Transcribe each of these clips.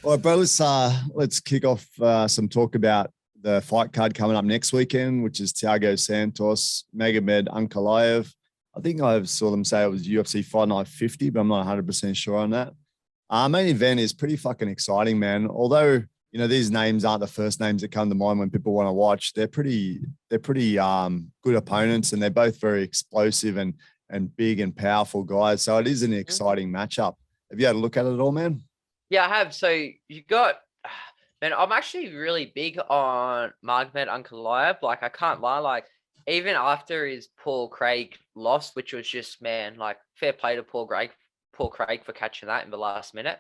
All right, bro, let's kick off some talk about the fight card coming up next weekend, which is Thiago Santos, Magomed Ankalaev. I think I saw them say it was UFC Fight Night 50, but I'm not 100% sure on that. Main event is pretty fucking exciting, man. Although, these names aren't the first names that come to mind when people want to watch. They're pretty good opponents, and they're both very explosive and big and powerful guys. So it is an exciting matchup. Have you had a look at it at all, man? Yeah, I have. So you got, man, I'm actually really big on Magomed Ankalaev. Like, I can't lie. Like, even after his Paul Craig lost, which was just, man, like, fair play to Paul Craig for catching that in the last minute.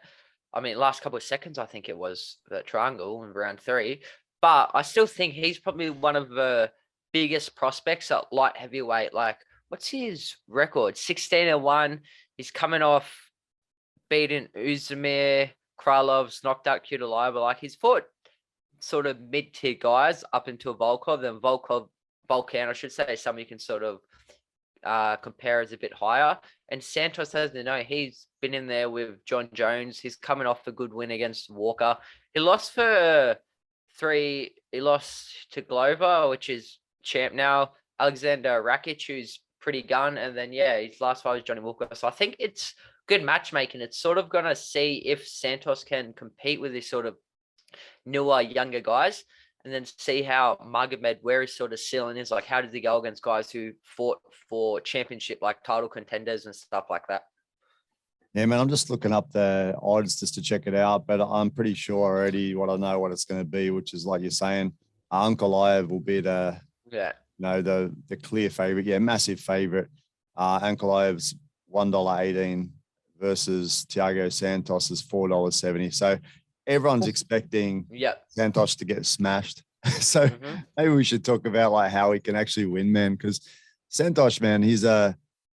I mean, last couple of seconds, I think it was the triangle in round 3. But I still think he's probably one of the biggest prospects at light heavyweight. Like, what's his record? 16-1. He's coming off beating Uzumir, Kralov's knocked out Kudalova. Like, he's fought sort of mid-tier guys up until Volkov. Then Volkan, I should say, some you can sort of compare as a bit higher. And Santos he's been in there with John Jones. He's coming off a good win against Walker. He lost to Glover, which is champ now. Alexander Rakic, who's pretty gun. And then, his last fight was Johnny Walker. So I think it's good matchmaking. It's sort of going to see if Santos can compete with these sort of newer, younger guys, and then see how Magomed, where his sort of ceiling is. Like, how does he go against guys who fought for championship, like title contenders and stuff like that? Yeah, man, I'm just looking up the odds just to check it out, but I'm pretty sure already what it's going to be, which is, like you're saying, Ankalaev will be the clear favorite. Yeah, massive favorite. Ankalaev's $1.18 versus Thiago Santos is $4.70. So everyone's expecting Santos to get smashed. So maybe we should talk about like how he can actually win, man. Because Santos, man, he's not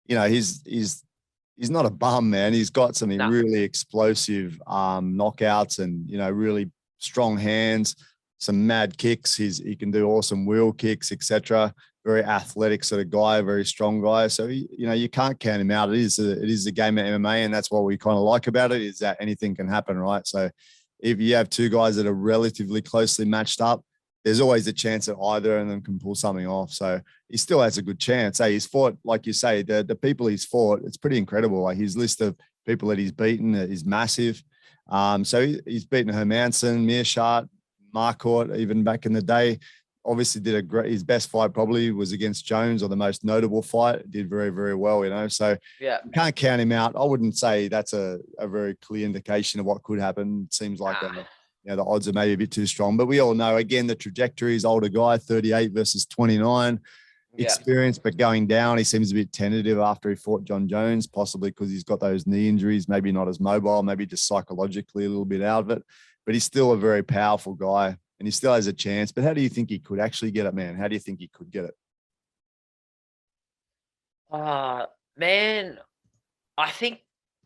a bum, man. He's got some really explosive knockouts and really strong hands, some mad kicks. He can do awesome wheel kicks, etc. Very athletic sort of guy, very strong guy. So you can't count him out. It is a game of MMA, and that's what we kind of like about it, is that anything can happen, right? So if you have two guys that are relatively closely matched up, there's always a chance that either of them can pull something off. So he still has a good chance. Hey, he's fought, like you say, the people he's fought, it's pretty incredible. Like, his list of people that he's beaten is massive. So he's beaten Hermanson, Meerschaert, Marquardt, even back in the day. Obviously did his best fight probably was against Jones, or the most notable fight. Did very, very well, So you can't count him out. I wouldn't say that's a very clear indication of what could happen. It seems like the odds are maybe a bit too strong, but we all know, again, the trajectory is older guy, 38 versus 29, experience, but going down. He seems a bit tentative after he fought John Jones, possibly because he's got those knee injuries, maybe not as mobile, maybe just psychologically a little bit out of it, but he's still a very powerful guy. And he still has a chance. But how do you think he could actually get it, man? How do you think he could get it? Man, I think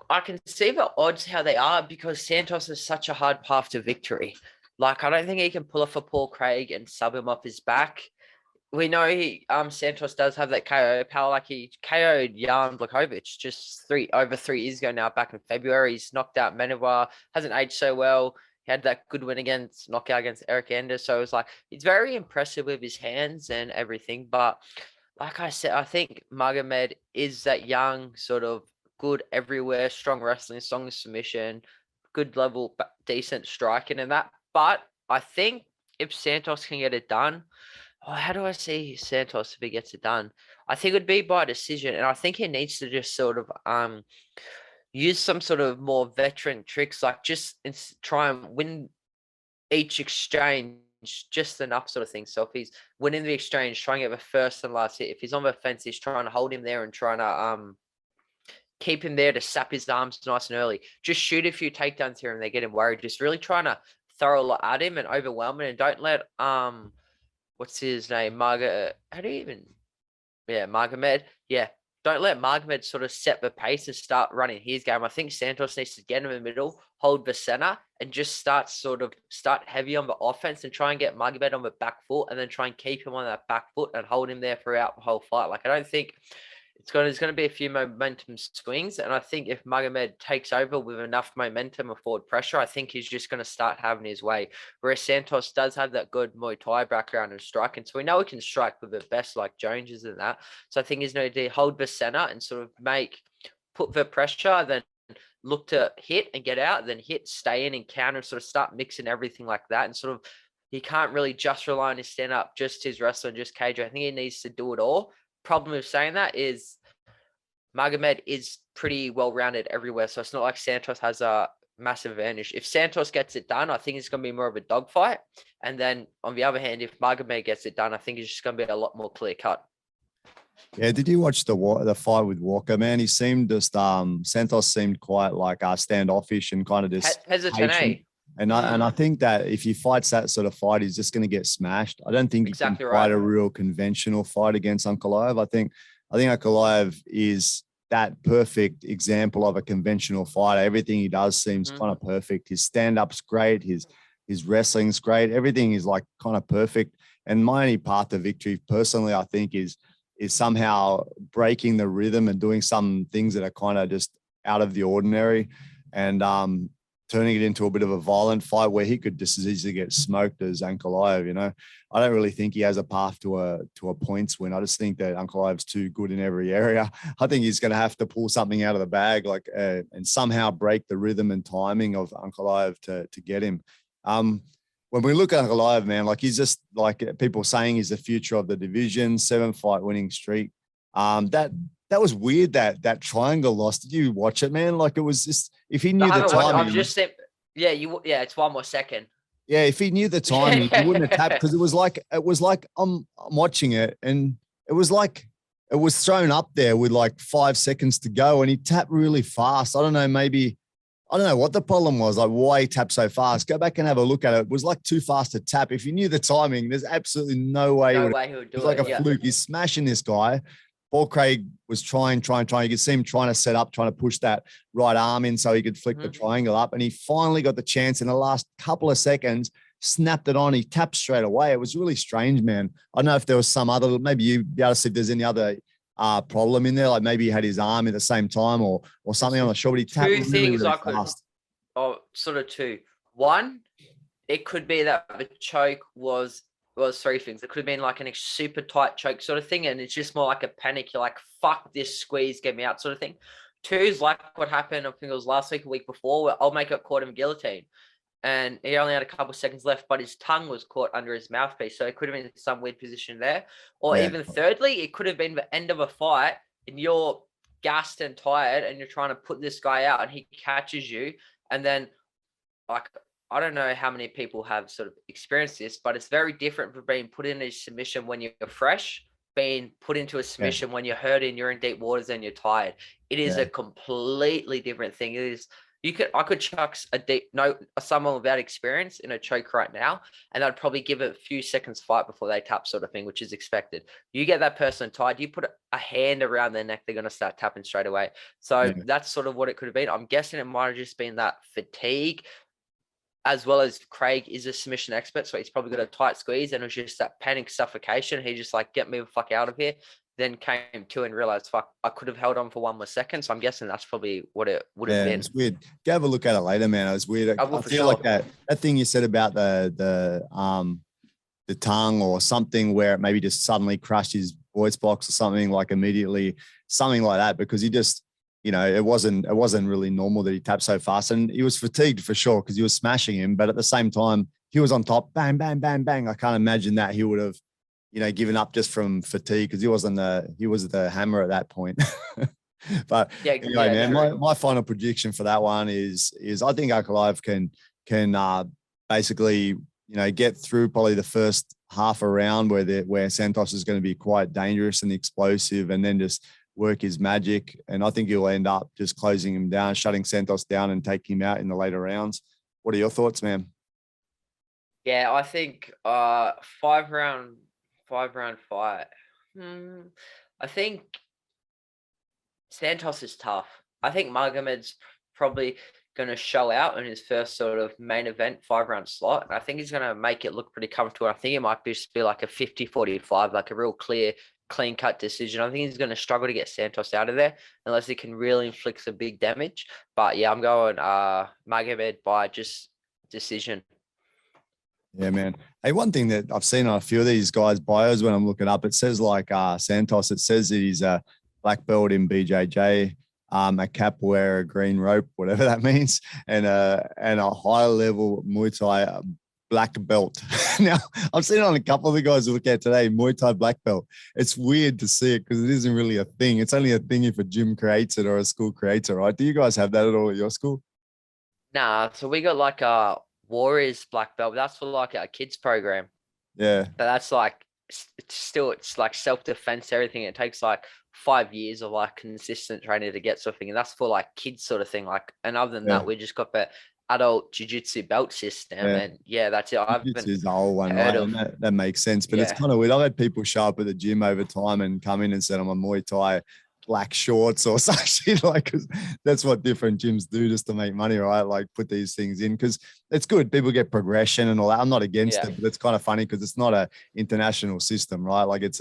I can see the odds how they are, because Santos is such a hard path to victory. Like, I don't think he can pull off a Paul Craig and sub him off his back. We know Santos does have that KO power. Like, he KO'd Jan Blachowicz just over 3 years ago now, back in February. He's knocked out Menova, hasn't aged so well. He had that good win knockout against Eric Anders. So it was like, he's very impressive with his hands and everything. But like I said, I think Magomed is that young, sort of good everywhere, strong wrestling, strong submission, good level, decent striking and that. But I think if Santos can get it done, how do I see Santos if he gets it done? I think it would be by decision. And I think he needs to just sort of use some sort of more veteran tricks, like just try and win each exchange just enough sort of thing. So if he's winning the exchange, try and get the first and last hit. If he's on the fence, he's trying to hold him there and trying to keep him there to sap his arms nice and early. Just shoot a few takedowns here and they get him worried. Just really trying to throw a lot at him and overwhelm him, and don't let what's his name? Magomed. Yeah. Don't let Magomed sort of set the pace and start running his game. I think Santos needs to get him in the middle, hold the center, and just start heavy on the offense and try and get Magomed on the back foot, and then try and keep him on that back foot and hold him there throughout the whole fight. Like, I don't think there's going to be a few momentum swings. And I think if Magomed takes over with enough momentum or forward pressure, I think he's just going to start having his way. Whereas Santos does have that good Muay Thai background and striking. So we know he can strike with the best like Joneses and that. So I think he's going to hold the center and sort of put the pressure, then look to hit and get out, then hit, stay in and counter, and sort of start mixing everything like that. And sort of, he can't really just rely on his stand up, just his wrestling, just cage. I think he needs to do it all. Problem with saying that is Magomed is pretty well rounded everywhere. So it's not like Santos has a massive advantage. If Santos gets it done, I think it's going to be more of a dogfight. And then on the other hand, if Magomed gets it done, I think it's just going to be a lot more clear cut. Yeah, did you watch the fight with Walker? Man, he seemed just Santos seemed quite like standoffish and kind of just hesitant. Eh? And I think that if he fights that sort of fight, he's just going to get smashed. I don't think he can fight a real conventional fight against Ankalaev. I think Ankalaev is that perfect example of a conventional fighter. Everything he does seems kind of perfect. His stand-up's great. His wrestling's great. Everything is like kind of perfect. And my only path to victory, personally, I think is somehow breaking the rhythm and doing some things that are kind of just out of the ordinary, and turning it into a bit of a violent fight where he could just as easily get smoked as Ankalaev. You know, I don't really think he has a path to a points win. I just think that Ankalaev's too good in every area. I think he's going to have to pull something out of the bag, like and somehow break the rhythm and timing of Ankalaev to get him. When we look at Ankalaev, man, like he's just like people saying he's the future of the division, 7-fight winning streak. That was weird, that triangle loss. Did you watch it, man? Like it was just, if he knew the timing. I've just said, it's 1 more second. Yeah, if he knew the timing, he wouldn't have tapped, because it was like I'm watching it and it was like it was thrown up there with like 5 seconds to go and he tapped really fast. I don't know what the problem was, like why he tapped so fast. Go back and have a look at it. It was like too fast to tap. If you knew the timing, there's absolutely no way he would do it. It was like a fluke. He's smashing this guy. Paul Craig was trying. You could see him trying to set up, trying to push that right arm in so he could flick the triangle up. And he finally got the chance in the last couple of seconds, snapped it on. He tapped straight away. It was really strange, man. I don't know if there was some other, maybe you'd be able to see if there's any other problem in there. Like maybe he had his arm at the same time or something. I'm not sure, but he tapped really fast. Sort of two. One, it could be that the choke was 3 things. It could have been like a super tight choke sort of thing, and it's just more like a panic. You're like, fuck this squeeze, get me out sort of thing. 2 is like what happened, I think it was last week, a week before, where I'll make it caught him guillotine. And he only had a couple of seconds left, but his tongue was caught under his mouthpiece. So it could have been some weird position there. Or even thirdly, it could have been the end of a fight and you're gassed and tired and you're trying to put this guy out and he catches you. And then like, I don't know how many people have sort of experienced this, but it's very different from being put in a submission when you're fresh, being put into a submission when you're hurting, you're in deep waters and you're tired. It is a completely different thing. It is, I could chuck someone without experience in a choke right now, and I'd probably give it a few seconds fight before they tap sort of thing, which is expected. You get that person tired, you put a hand around their neck, they're going to start tapping straight away. So that's sort of what it could have been. I'm guessing it might have just been that fatigue, as well as Craig is a submission expert, so he's probably got a tight squeeze, and it was just that panic suffocation. He just like, get me the fuck out of here. Then came to and realized, fuck, I could have held on for 1 more second. So I'm guessing that's probably what it would have been. It's weird. Go have a look at it later, man. It was weird. I feel like that thing you said about the tongue or something where it maybe just suddenly crushed his voice box or something, like immediately, something like that, because he just, you know, it wasn't really normal that he tapped so fast, and he was fatigued for sure because he was smashing him. But at the same time, he was on top, bang, bang, bang, bang. I can't imagine that he would have, you know, given up just from fatigue, because he was the hammer at that point. But anyway, man, my final prediction for that one is I think Ankalaev can basically, you know, get through probably the first half a round where Santos is going to be quite dangerous and explosive, and then just work his magic. And I think he'll end up just closing him down, shutting Santos down and taking him out in the later rounds. What are your thoughts, man? Yeah, I think 5-round fight. I think Santos is tough. I think Magomed's probably going to show out in his first sort of main event 5-round slot. And I think he's going to make it look pretty comfortable. I think it might just be like a 50-45, like a real clear clean-cut decision. I think he's going to struggle to get Santos out of there unless he can really inflict some big damage. But yeah, I'm going Magomed by just decision. Yeah, man. Hey, one thing that I've seen on a few of these guys' bios when I'm looking up, it says like Santos, it says that he's a black belt in BJJ, a capoeira, green rope, whatever that means, and a high level Muay Thai black belt. Now, I've seen it on a couple of the guys who look at today, Muay Thai black belt. It's weird to see it because it isn't really a thing. It's only a thing if a gym creates it or a school creates it, right? Do you guys have that at all at your school? Nah, so we got like a Warriors black belt. That's for like our kids program. Yeah. But that's like it's like self-defense, everything. It takes like 5 years of like consistent training to get something, and that's for like kids sort of thing. Like, and other than that, we just got the adult jiu-jitsu belt system, and that's it. I've been is the whole one, right? And that makes sense, but it's kind of weird. I've had people show up at the gym over time and come in and said, I'm a Muay Thai black shorts or some shit, like, cause that's what different gyms do just to make money, right? Like put these things in because it's good. People get progression and all that. I'm not against it, but it's kind of funny because it's not a international system, right? Like it's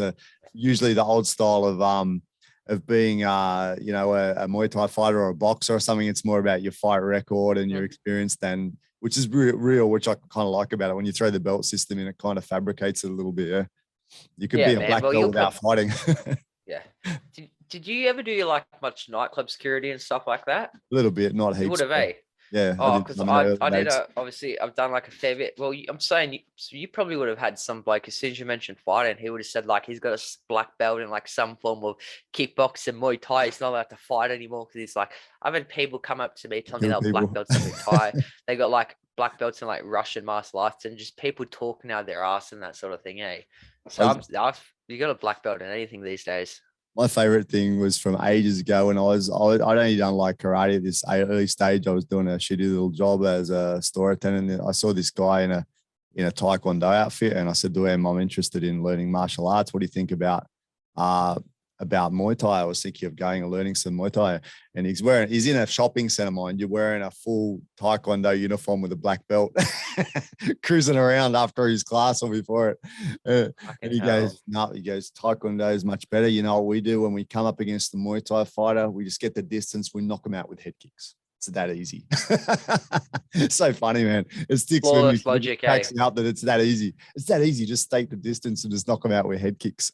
usually the old style of being a Muay Thai fighter or a boxer or something. It's more about your fight record and your experience than, which is real, which I kind of like about it. When you throw the belt system in, it kind of fabricates it a little bit. Yeah, you could be a black belt without fighting. Yeah. Did you ever do like much nightclub security and stuff like that? A little bit, not heaps. You would have, eh? Yeah. Oh, because I did obviously I've done like a fair bit. Well, I'm saying you probably would have had some bloke, as soon as you mentioned fighting, he would have said like he's got a black belt in like some form of kickboxing, Muay Thai. He's not allowed to fight anymore because he's like, I've had people come up to me telling me they're black belts in Muay Thai. They got like black belts in like Russian martial arts and just people talking out their ass and that sort of thing, eh? So you got a black belt in anything these days. My favorite thing was from ages ago when I'd only done like karate at this early stage. I was doing a shitty little job as a store attendant. I saw this guy in a taekwondo outfit, and I said to him, "I'm interested in learning martial arts. What do you think about Muay Thai?" I was thinking of going and learning some Muay Thai, and he's in a shopping center, mind you, wearing a full taekwondo uniform with a black belt, cruising around after his class or before it. And he goes, taekwondo is much better. You know what we do when we come up against the Muay Thai fighter? We just get the distance. We knock them out with head kicks. It's that easy. It's so funny, man. It sticks with me. Logic, cracks me up that it's that easy. It's that easy. Just take the distance and just knock them out with head kicks.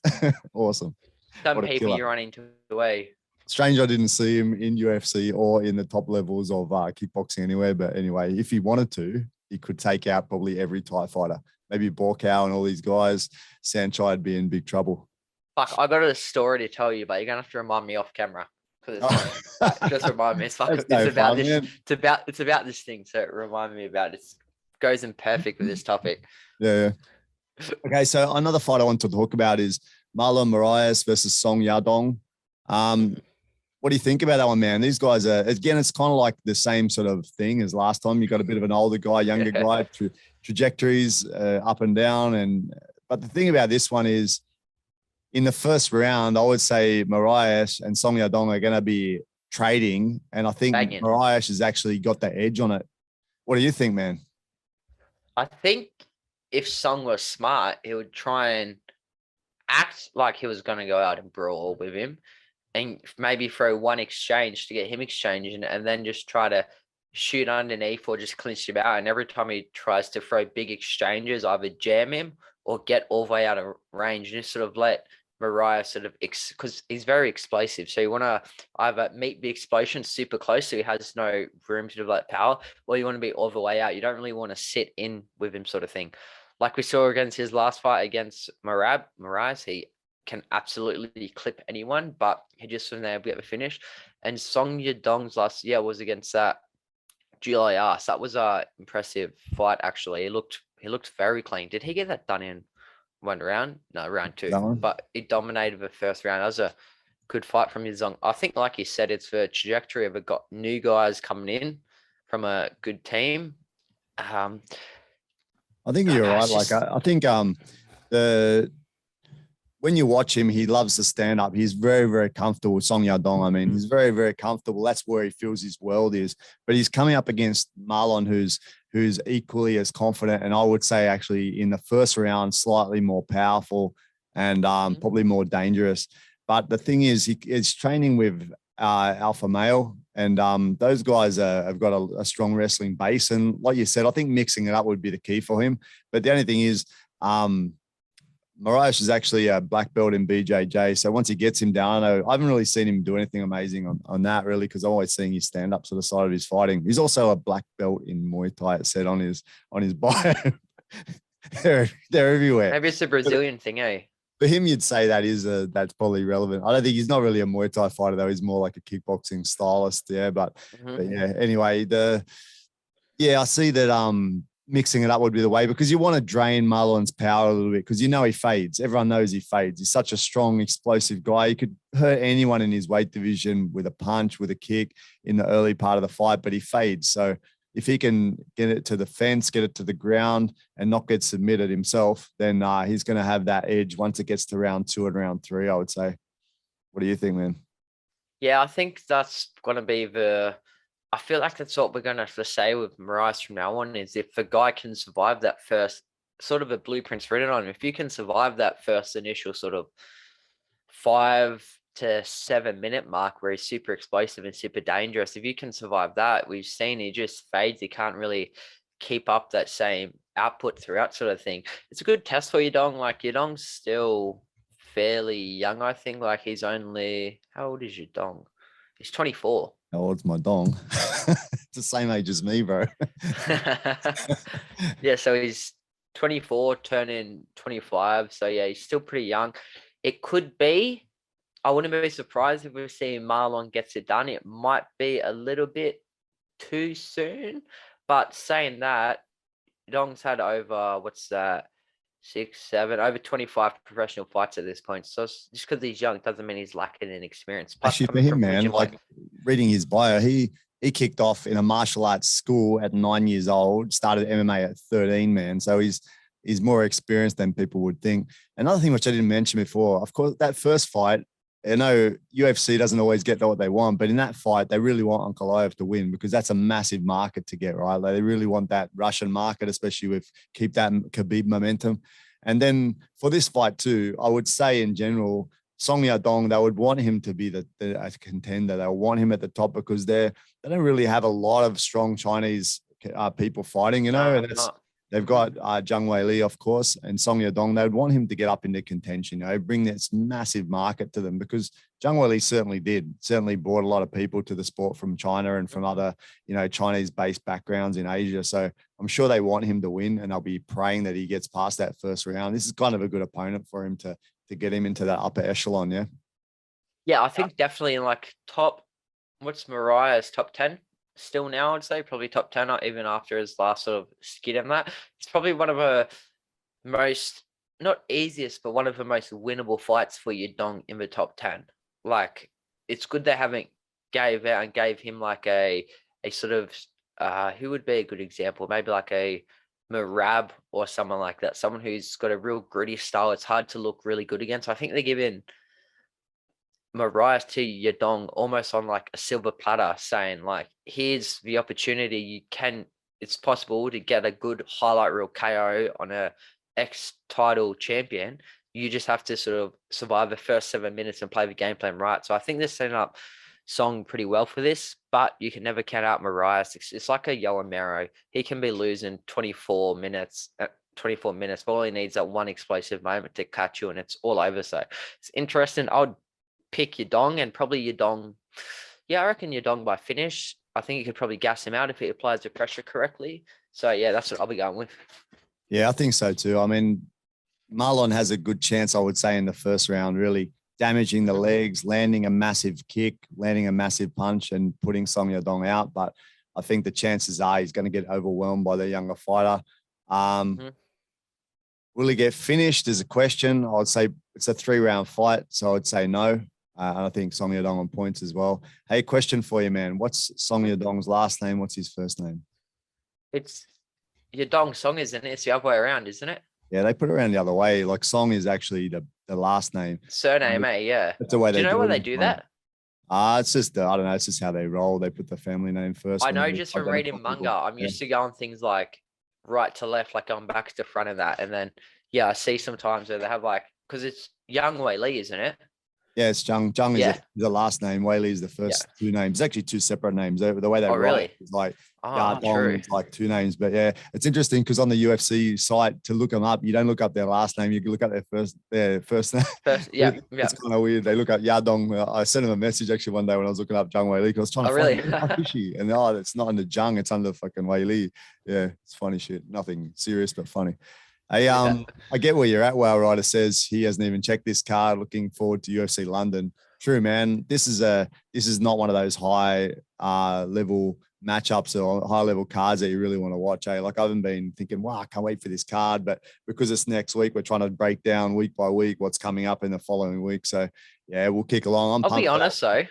Awesome. Some people you run into the way. Strange, I didn't see him in UFC or in the top levels of kickboxing anywhere. But anyway, if he wanted to, he could take out probably every Thai fighter. Maybe Borkow and all these guys. Sanchai would be in big trouble. Fuck, I got a story to tell you, but you're gonna have to remind me off camera. Just remind me. It's about this thing. So remind me about it. It goes in perfect with this topic. Yeah. Okay, so another fight I want to talk about is Marlon Moraes versus Song Yadong. What do you think about that one, man? These guys are, again, it's kind of like the same sort of thing as last time. You got a bit of an older guy, younger guy, trajectories up and down. But the thing about this one is, in the first round, I would say Moraes and Song Yadong are going to be trading, and I think Moraes has actually got the edge on it. What do you think, man? I think if Song was smart, he would try and act like he was going to go out and brawl with him and maybe throw one exchange to get him exchanging and then just try to shoot underneath or just clinch him out. And every time he tries to throw big exchanges, either jam him or get all the way out of range and just sort of let Moraes sort of, because he's very explosive. So you want to either meet the explosion super close so he has no room to develop power, or you want to be all the way out. You don't really want to sit in with him sort of thing. Like we saw against his last fight against Moraes, he can absolutely clip anyone, but he just wasn't able to get the finish. And Song Yadong's last was against that Julius. That was a impressive fight, actually. He looked very clean. Did he get that done in one round? No, round two. But he dominated the first round. That was a good fight from Yadong. I think, like you said, it's the trajectory of new guys coming in from a good team. I think you're right. Like I think when you watch him, he loves to stand up. He's very, very comfortable with Song Yadong. I mean, he's very, very comfortable. That's where he feels his world is. But he's coming up against Marlon, who's equally as confident, and I would say actually in the first round slightly more powerful. and probably more dangerous. But the thing is, he's training with alpha male, and those guys have got a strong wrestling base. And like you said, I think mixing it up would be the key for him. But the only thing is, Moraes is actually a black belt in BJJ. So once he gets him down, I haven't really seen him do anything amazing on that, really, because I'm always seeing his stand-up to the side of his fighting. He's also a black belt in Muay Thai, it said on his bio. they're everywhere. Maybe it's a Brazilian thing, eh? For him, you'd say that's probably relevant. I don't think he's not really a Muay Thai fighter, though. He's more like a kickboxing stylist. Yeah, but yeah. Anyway, I see that mixing it up would be the way, because you want to drain Marlon's power a little bit, because he fades. Everyone knows he fades. He's such a strong, explosive guy. He could hurt anyone in his weight division with a punch, with a kick in the early part of the fight, but he fades. So if he can get it to the fence, get it to the ground, and not get submitted himself, then he's going to have that edge once it gets to round 2 and round 3, I would say. What do you think, man? Yeah, I think that's going to be I feel like that's what we're going to have to say with Moraes from now on, is if a guy can survive that first, sort of a blueprint's written on him. If you can survive that first initial sort of 5 to 7 minute mark where he's super explosive and super dangerous, if you can survive that, we've seen he just fades. He can't really keep up that same output throughout, sort of thing. It's a good test for Yadong. Like, Yadong's still fairly young, I think. Like, he's only, how old is Yadong? He's 24. How old's my dong? It's the same age as me, bro. Yeah, so he's 24, turning 25. So yeah, he's still pretty young. It could be, I wouldn't be surprised if we're seeing Marlon gets it done. It might be a little bit too soon, but saying that, Dong's had over, what's that, 6, 7, over 25 professional fights at this point. So just because he's young doesn't mean he's lacking in experience. Plus, actually, for him, man, like reading his bio, he kicked off in a martial arts school at 9 years old, started MMA at 13, man. So he's more experienced than people would think. Another thing which I didn't mention before, of course, that first fight, I know UFC doesn't always get what they want, but in that fight, they really want Ankalaev to win, because that's a massive market to get, right? Like, they really want that Russian market, especially with keep that Khabib momentum. And then for this fight too, I would say in general, Song Yadong, they would want him to be the contender. They want him at the top, because they don't really have a lot of strong Chinese people fighting, and they've got Zhang Weili, of course, and Song Yadong. They'd want him to get up into contention, bring this massive market to them, because Zhang Weili certainly brought a lot of people to the sport from China and from other, Chinese-based backgrounds in Asia. So I'm sure they want him to win, and they'll be praying that he gets past that first round. This is kind of a good opponent for him to get him into that upper echelon, yeah? Yeah, I think definitely in like what's Moraes, top 10? Still now, I'd say probably top 10, not even after his last sort of skid in that. It's probably one of the most, not easiest, but one of the most winnable fights for Yadong in the top 10. Like, it's good they haven't gave him like a sort of, who would be a good example? Maybe like a Marab or someone like that. Someone who's got a real gritty style. It's hard to look really good against. I think they're giving Moraes to Yadong almost on like a silver platter, saying like, here's the opportunity. It's possible to get a good highlight reel KO on a ex-title champion. You just have to sort of survive the first 7 minutes and play the game plan right. So I think they're setting up Song pretty well for this, but you can never count out Moraes. It's like a yellow marrow. He can be losing 24 minutes, but all he needs that one explosive moment to catch you, and it's all over. So it's interesting. I would pick Yadong, and probably Yadong. Yeah, I reckon Yadong by finish. I think you could probably gas him out if he applies the pressure correctly. So yeah, that's what I'll be going with. Yeah, I think so too. I mean, Marlon has a good chance, I would say, in the first round, really damaging the legs, landing a massive kick, landing a massive punch, and putting Song Yadong out. But I think the chances are he's going to get overwhelmed by the younger fighter. Will he get finished is a question. I would say it's a 3-round fight, so I would say no. And I think Song Yadong on points as well. Hey, question for you, man. What's Song Yadong's last name? What's his first name? It's Yadong Song, isn't it? It's the other way around, isn't it? Yeah, they put it around the other way. Like, Song is actually the last name. Surname, yeah. That's the way do you know why they do that? It's just, I don't know. It's just how they roll. They put the family name first. I know just from reading manga, I'm used to going things like right to left, like going back to front of that. And then, yeah, I see sometimes where they have like because it's Young Wei Li, isn't it? Yeah, it's Zhang. Zhang Yeah. is the last name. Wei Li is the first two names. It's actually two separate names. The way they Oh, write really? it is like Oh, Yadong, true. it's like two names. But yeah, it's interesting because on the UFC site to look them up, you don't look up their last name. You can look up their first name. Yeah. It's kind of weird. They look up Yadong. I sent him a message actually one day when I was looking up Zhang Wei Li because I was trying to really? find how fishy. And it's not under Zhang, it's under fucking Wei Li. Yeah, it's funny shit. Nothing serious, but funny. I get where you're at. Well, Ryder says he hasn't even checked this card. Looking forward to UFC London. True, man. This is not one of those high level matchups or high level cards that you really want to watch. Like I haven't been thinking, wow, I can't wait for this card, but because it's next week, we're trying to break down week by week what's coming up in the following week. So yeah, we'll kick along. I'll be honest though,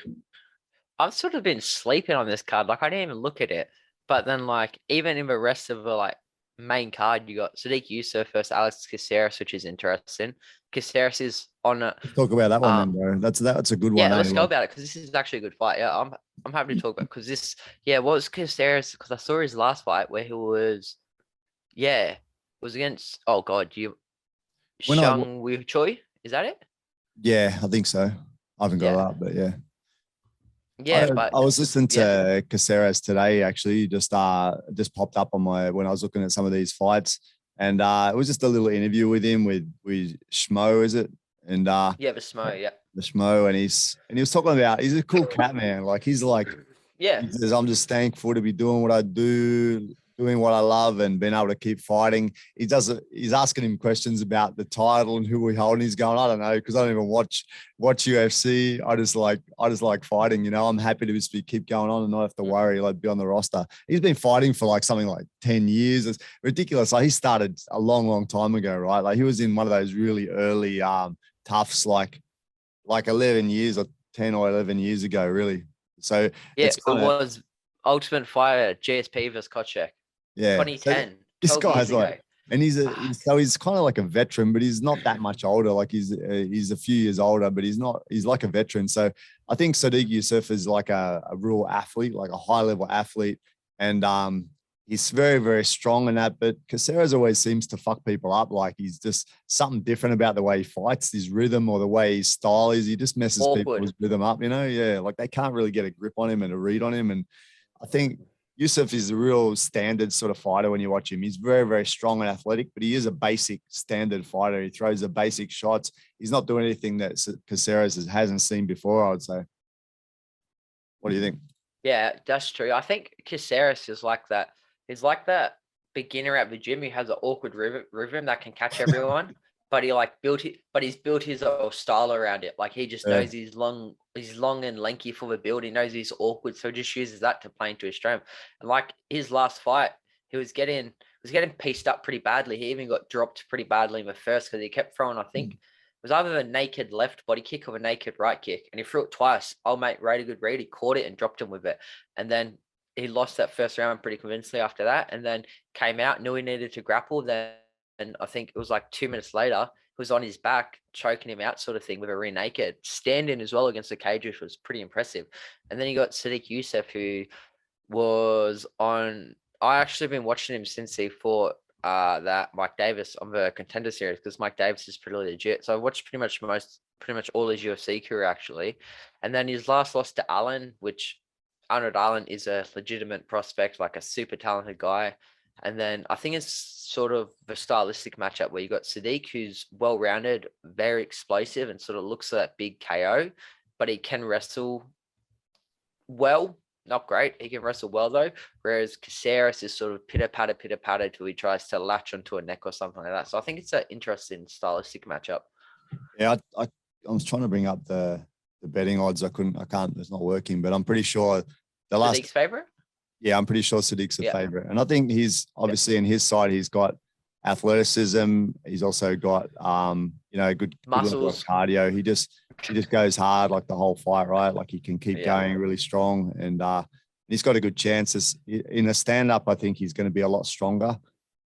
I've sort of been sleeping on this card. Like I didn't even look at it, but then like even in the rest of the like main card, you got Sadiq Yusuff versus Alex Caceres, which is interesting. Caceres is on a. Let's talk about that one then, bro. That's a good one. Yeah, let's go about it because this is actually a good fight. Yeah, I'm happy to talk about because this. Yeah, what was Caceres? Because I saw his last fight where he was. Yeah, was against. Oh God, Shang Wu Choi. Is that it? Yeah, I think so. I haven't got it up, but yeah. Yeah, I was listening to Caceres today. Actually, just popped up on when I was looking at some of these fights, and it was just a little interview with him with Schmo, is it? And the Schmo, the Schmo, and he was talking about he's a cool cat, man. Like he's like, he says, I'm just thankful to be doing what I do, doing what I love, and being able to keep fighting. He's asking him questions about the title and who we hold. And he's going, I don't know, because I don't even watch UFC. I just like fighting. You know, I'm happy to just keep going on and not have to worry, like be on the roster. He's been fighting for like something like 10 years. It's ridiculous. Like he started a long, long time ago, right? Like he was in one of those really early toughs, like 11 years or 10 or 11 years ago, really. So yeah, it was Ultimate Fighter GSP versus Kochek. Yeah, 2010. So this guy's like, and he's kind of like a veteran, but he's not that much older. Like he's a few years older, but he's like a veteran. So I think Sadiq Yusuff is like a real athlete, like a high level athlete, and he's very, very strong in that. But Caceres always seems to fuck people up. Like he's just something different about the way he fights, his rhythm or the way his style is. He just messes people's rhythm up, you know? Yeah, like they can't really get a grip on him and a read on him. And I think Yusuff is a real standard sort of fighter when you watch him. He's very, very strong and athletic, but he is a basic standard fighter. He throws the basic shots. He's not doing anything that Caceres hasn't seen before, I would say. What do you think? Yeah, that's true. I think Caceres is like that. He's like that beginner at the gym who has an awkward rhythm that can catch everyone, but he's built his style around it. Like he just knows he's long and lanky for the build. He knows he's awkward, so he just uses that to play into his strength. And like his last fight, he was getting pieced up pretty badly. He even got dropped pretty badly in the first because he kept throwing, I think, it was either a naked left body kick or a naked right kick, and he threw it twice. Oh mate, a good read. He caught it and dropped him with it, and then he lost that first round pretty convincingly after that, and then came out, knew he needed to grapple. Then, and I think it was like 2 minutes later, he was on his back, choking him out sort of thing with a rear naked. Stand-in as well against the cage, which was pretty impressive. And then you got Sadiq Yusuff, who was on... I actually been watching him since he fought that Mike Davis on the Contender Series, because Mike Davis is pretty legit. So I watched pretty much all his UFC career, actually. And then his last loss to Allen, which... Arnold Allen is a legitimate prospect, like a super talented guy. And then I think it's sort of the stylistic matchup where you got Sadiq, who's well-rounded, very explosive, and sort of looks like that big KO, but he can wrestle well, not great. He can wrestle well though. Whereas Caceres is sort of pitter-patter till he tries to latch onto a neck or something like that. So I think it's an interesting stylistic matchup. Yeah, I was trying to bring up the betting odds. I can't, it's not working, but I'm pretty sure Sadiq's favorite? Yeah, I'm pretty sure Sadiq's a favorite. And I think he's obviously in his side, he's got athleticism. He's also got, good muscles, cardio. He just goes hard like the whole fight, right? Like he can keep going really strong, and he's got a good chance. In a stand-up, I think he's going to be a lot stronger.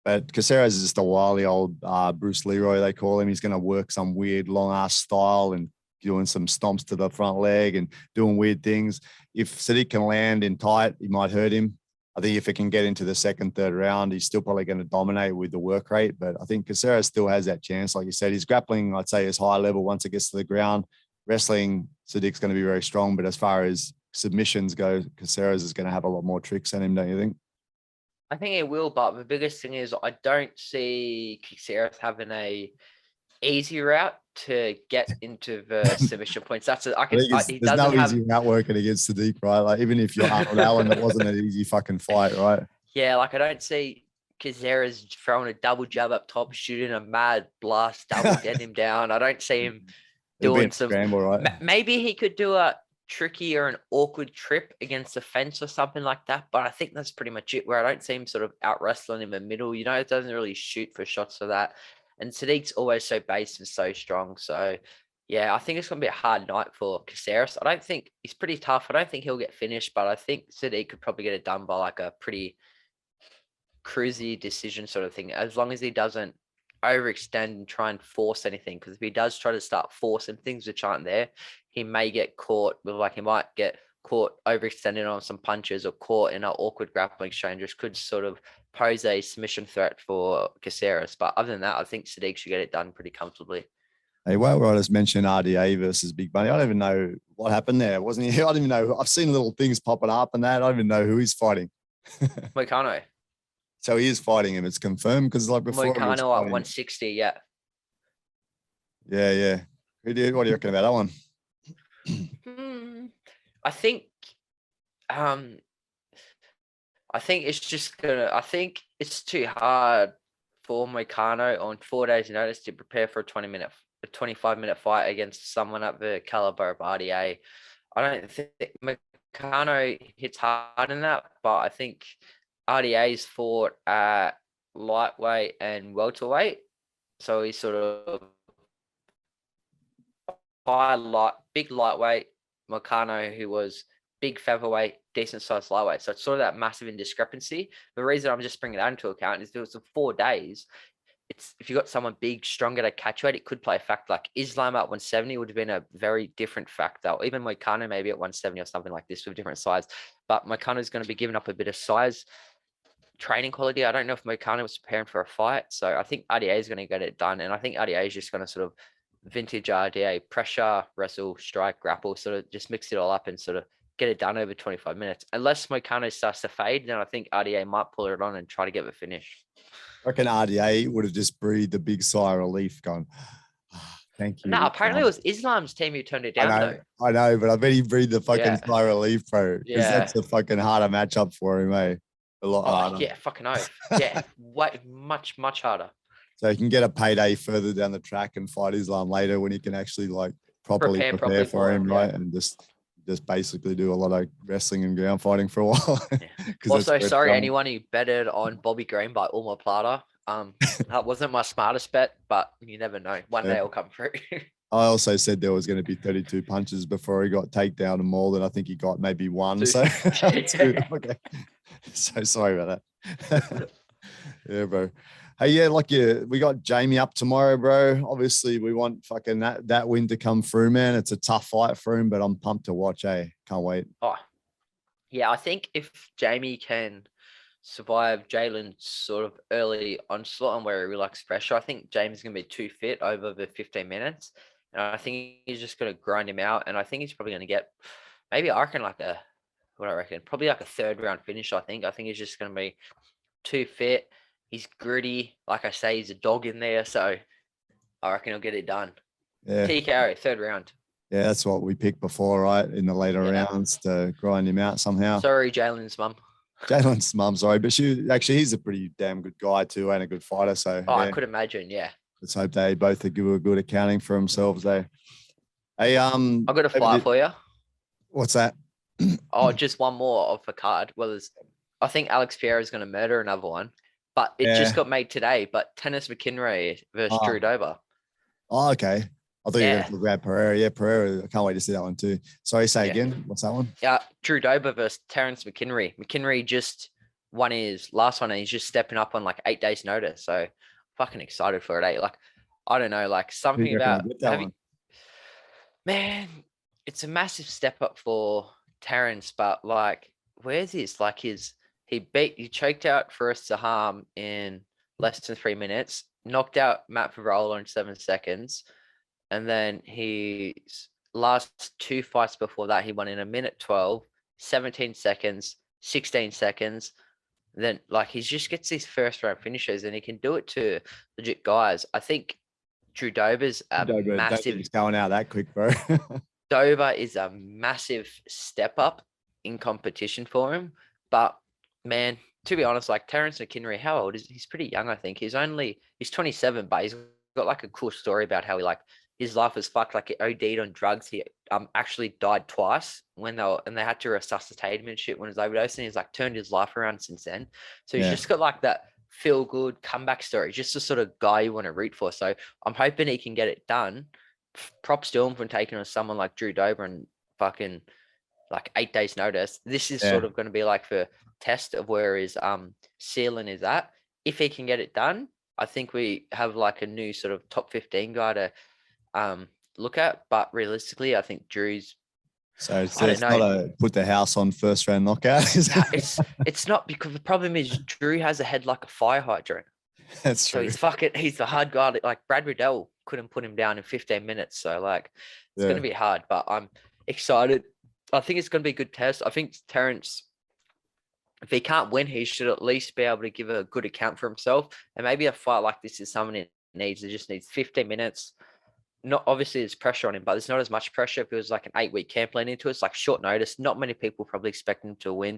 But Caceres is just a wily old Bruce Leroy, they call him. He's going to work some weird long-ass style and doing some stomps to the front leg and doing weird things. If Sadiq can land in tight, he might hurt him. I think if it can get into the second, third round, he's still probably going to dominate with the work rate. But I think Caceres still has that chance. Like you said, his grappling, I'd say, is high level once it gets to the ground. Wrestling, Sadik's going to be very strong. But as far as submissions go, Caceres is going to have a lot more tricks in him, don't you think? I think he will, but the biggest thing is I don't see Caceres having a easy route to get into the submission points. He There's doesn't no have. easy route working against Sadiq, right? Like even if you're Arnold Allen, it wasn't an easy fucking fight, right? Yeah, like I don't see Caceres throwing a double jab up top, shooting a mad blast, double get him down. I don't see him doing some scramble, right? Maybe he could do a tricky or an awkward trip against the fence or something like that. But I think that's pretty much it, where I don't see him sort of out wrestling in the middle. You know, it doesn't really shoot for shots for that. And Sadiq's always so based and so strong. So yeah, I think it's going to be a hard night for Caceres. I don't think he's pretty tough. I don't think he'll get finished, but I think Sadiq could probably get it done by like a pretty cruisy decision sort of thing, as long as he doesn't overextend and try and force anything. Because if he does try to start forcing things which aren't there, he may get caught with, like, he might get caught overextending on some punches or caught in an awkward grappling exchange, which could sort of pose a submission threat for Caceres. But other than that, I think Sadiq should get it done pretty comfortably. Hey, well, I just mentioned RDA versus Big Bunny. I don't even know what happened there. Wasn't he? I don't even know. I've seen little things popping up and that. I don't even know who he's fighting. Moicano. So he is fighting him. It's confirmed because like before. Moicano at 160. Yeah. Yeah, yeah. Who did? What do you reckon about that one? I think it's just gonna. I think it's too hard for Moicano on 4 days' notice to prepare for a 25-minute fight against someone at the caliber of RDA. I don't think Moicano hits hard in that, but I think RDA's fought at lightweight and welterweight, so he's sort of big lightweight. Moicano, who was big featherweight, decent sized lightweight. So it's sort of that massive indiscrepancy. The reason I'm just bringing that into account is if it was 4 days, if you got someone big, stronger at catchweight, it could play a factor. Like Islam at 170 would have been a very different factor. Or even Moicano maybe at 170 or something like this with different size. But Moicano is going to be giving up a bit of size. Training quality, I don't know if Moicano was preparing for a fight. So I think RDA is going to get it done. And I think RDA is just going to sort of vintage RDA, pressure, wrestle, strike, grapple, sort of just mix it all up and sort of get it done over 25 minutes. Unless Moicano starts to fade, then I think RDA might pull it on and try to get the finish. I reckon RDA would have just breathed a big sigh of relief going, thank you. No, apparently it was Islam's team who turned it down. I know, but I bet he breathed the fucking sigh of relief, bro. Because that's a fucking harder matchup for him, eh? A lot harder. Yeah, fucking oath. Yeah, way, much harder. So he can get a payday further down the track and fight Islam later when he can actually like properly prepare for him, right? And just basically do a lot of wrestling and ground fighting for a while. Yeah. Also, sorry anyone who betted on Bobby Green by Uma Plata. That wasn't my smartest bet, but you never know. One day it'll come through. I also said there was going to be 32 punches before he got takedown and mauled, and I think he got maybe 1. So, okay. So sorry about that. Yeah, bro. Hey, yeah, we got Jamie up tomorrow, bro. Obviously, we want fucking that win to come through, man. It's a tough fight for him, but I'm pumped to watch, eh? Can't wait. Oh, yeah, I think if Jamie can survive Jalen's sort of early onslaught and where he relaxes pressure, I think Jamie's going to be too fit over the 15 minutes. And I think he's just going to grind him out. And I think he's probably going to get, maybe I reckon probably like a 3rd round finish, I think. I think he's just going to be too fit. He's gritty. Like I say, he's a dog in there. So I reckon he'll get it done. Yeah. TKO, 3rd round. Yeah, that's what we picked before, right? In the later rounds to grind him out somehow. Sorry, Jalen's mum. Jalen's mum, sorry. But he's a pretty damn good guy too and a good fighter. So I could imagine, yeah. Let's hope they both are good accounting for themselves, eh? Hey, I've got a fight for you. What's that? Just one more of the card. Well, I think Alex Pereira is going to murder another one, but it just got made today. But Tennis McKinray versus Drew Dober. Oh, okay. I thought you were going to talk about Pereira. Yeah, Pereira. I can't wait to see that one too. Sorry, say again. What's that one? Yeah, Drew Dober versus Terrence McKinray. McKinray just won his last one and he's just stepping up on like 8 days notice. So fucking excited for it, eh? Like, I don't know, like something about man, it's a massive step up for Terrence, but like, where's his He choked out Faris Saham in less than 3 minutes, knocked out Matt Favola in 7 seconds, and then his last 2 fights before that, he won in 1:12, 17 seconds, 16 seconds. Then like he just gets these first round finishes, and he can do it to legit guys. I think Drew Dober's a massive. He's going out that quick, bro. Dober is a massive step up in competition for him. But man, to be honest, like Terrence McKinnery, how old is he? He's pretty young, I think. He's 27, but he's got like a cool story about how his life was fucked. Like he OD'd on drugs. He actually died twice and they had to resuscitate him and shit when he was overdosing. He's like turned his life around since then. So he's just got like that feel good comeback story, just the sort of guy you want to root for. So I'm hoping he can get it done. Props to him for taking on someone like Drew Dober and fucking like 8 days notice. This is sort of going to be like the test of where his ceiling is at. If he can get it done, I think we have like a new sort of top 15 guy to look at. But realistically, I think Drew's. So it's not a put the house on first round knockout. It's not, because the problem is Drew has a head like a fire hydrant. That's true. So he's the hard guy. Like Brad Riddell couldn't put him down in 15 minutes. So like it's going to be hard, but I'm excited. I think it's going to be a good test. I think Terrence, if he can't win, he should at least be able to give a good account for himself. And maybe a fight like this is someone he needs. It just needs 15 minutes. Not obviously there's pressure on him, but there's not as much pressure if it was like an 8-week camp leading into it. It's like short notice. Not many people probably expect him to win.